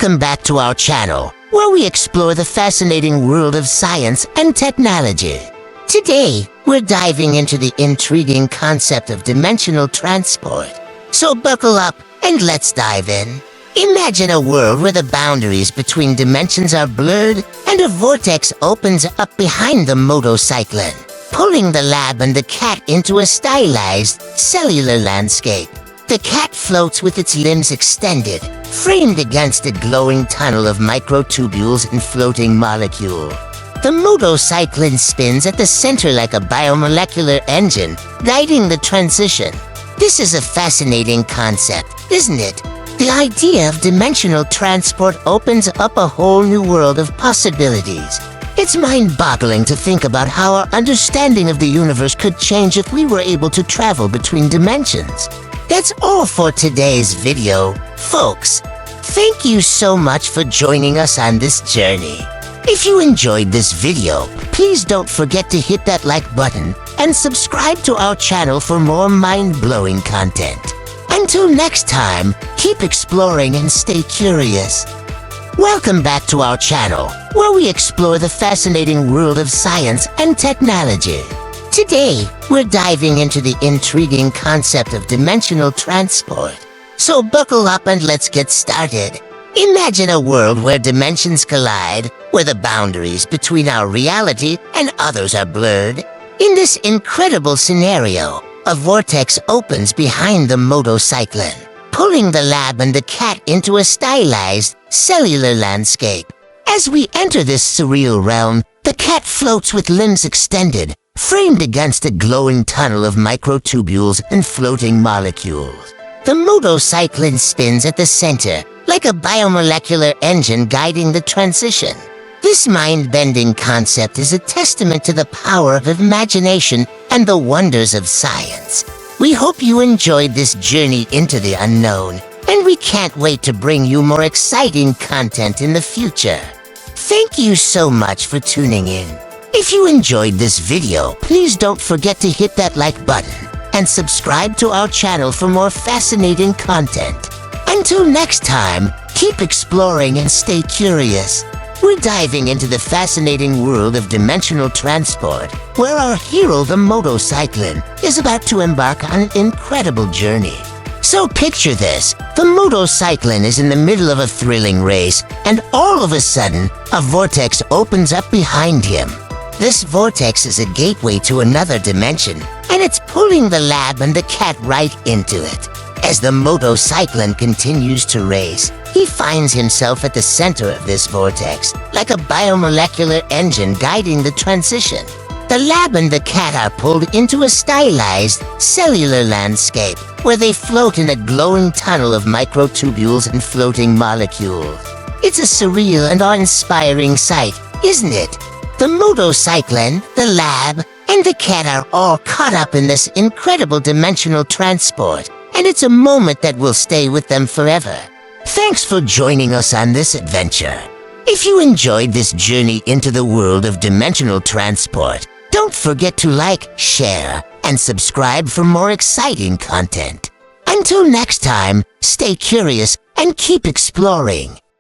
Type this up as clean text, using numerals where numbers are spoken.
Welcome back to our channel, where we explore the fascinating world of science and technology. Today, we're diving into the intriguing concept of dimensional transport. So buckle up and let's dive in. Imagine a world where the boundaries between dimensions are blurred and a vortex opens up behind the Moto Cyclin, pulling the lab and the cat into a stylized, cellular landscape. The cat floats with its limbs extended, framed against a glowing tunnel of microtubules and floating molecules. The Moto Cyclin spins at the center like a biomolecular engine, guiding the transition. This is a fascinating concept, isn't it? The idea of dimensional transport opens up a whole new world of possibilities. It's mind-boggling to think about how our understanding of the universe could change if we were able to travel between dimensions. That's all for today's video, folks. Thank you so much for joining us on this journey. If you enjoyed this video, please don't forget to hit that like button and subscribe to our channel for more mind-blowing content. Until next time, keep exploring and stay curious. Welcome back to our channel, where we explore the fascinating world of science and technology. Today, we're diving into the intriguing concept of dimensional transport. So buckle up and let's get started. Imagine a world where dimensions collide, where the boundaries between our reality and others are blurred. In this incredible scenario, a vortex opens behind the Moto Cyclin, pulling the lab and the cat into a stylized, cellular landscape. As we enter this surreal realm, the cat floats with limbs extended, framed against a glowing tunnel of microtubules and floating molecules. The Moto Cyclin spins at the center, like a biomolecular engine guiding the transition. This mind-bending concept is a testament to the power of imagination and the wonders of science. We hope you enjoyed this journey into the unknown, and we can't wait to bring you more exciting content in the future. Thank you so much for tuning in. If you enjoyed this video, please don't forget to hit that like button and subscribe to our channel for more fascinating content. Until next time, keep exploring and stay curious. We're diving into the fascinating world of dimensional transport, where our hero, the Moto Cyclin, is about to embark on an incredible journey. So picture this, the Moto Cyclin is in the middle of a thrilling race, and all of a sudden, a vortex opens up behind him. This vortex is a gateway to another dimension, and it's pulling the lab and the cat right into it. As the Moto Cyclin continues to race, he finds himself at the center of this vortex, like a biomolecular engine guiding the transition. The lab and the cat are pulled into a stylized, cellular landscape, where they float in a glowing tunnel of microtubules and floating molecules. It's a surreal and awe-inspiring sight, isn't it? The Moto Cyclin, the lab, and the cat are all caught up in this incredible dimensional transport, and it's a moment that will stay with them forever. Thanks for joining us on this adventure. If you enjoyed this journey into the world of dimensional transport, don't forget to like, share, and subscribe for more exciting content. Until next time, stay curious and keep exploring.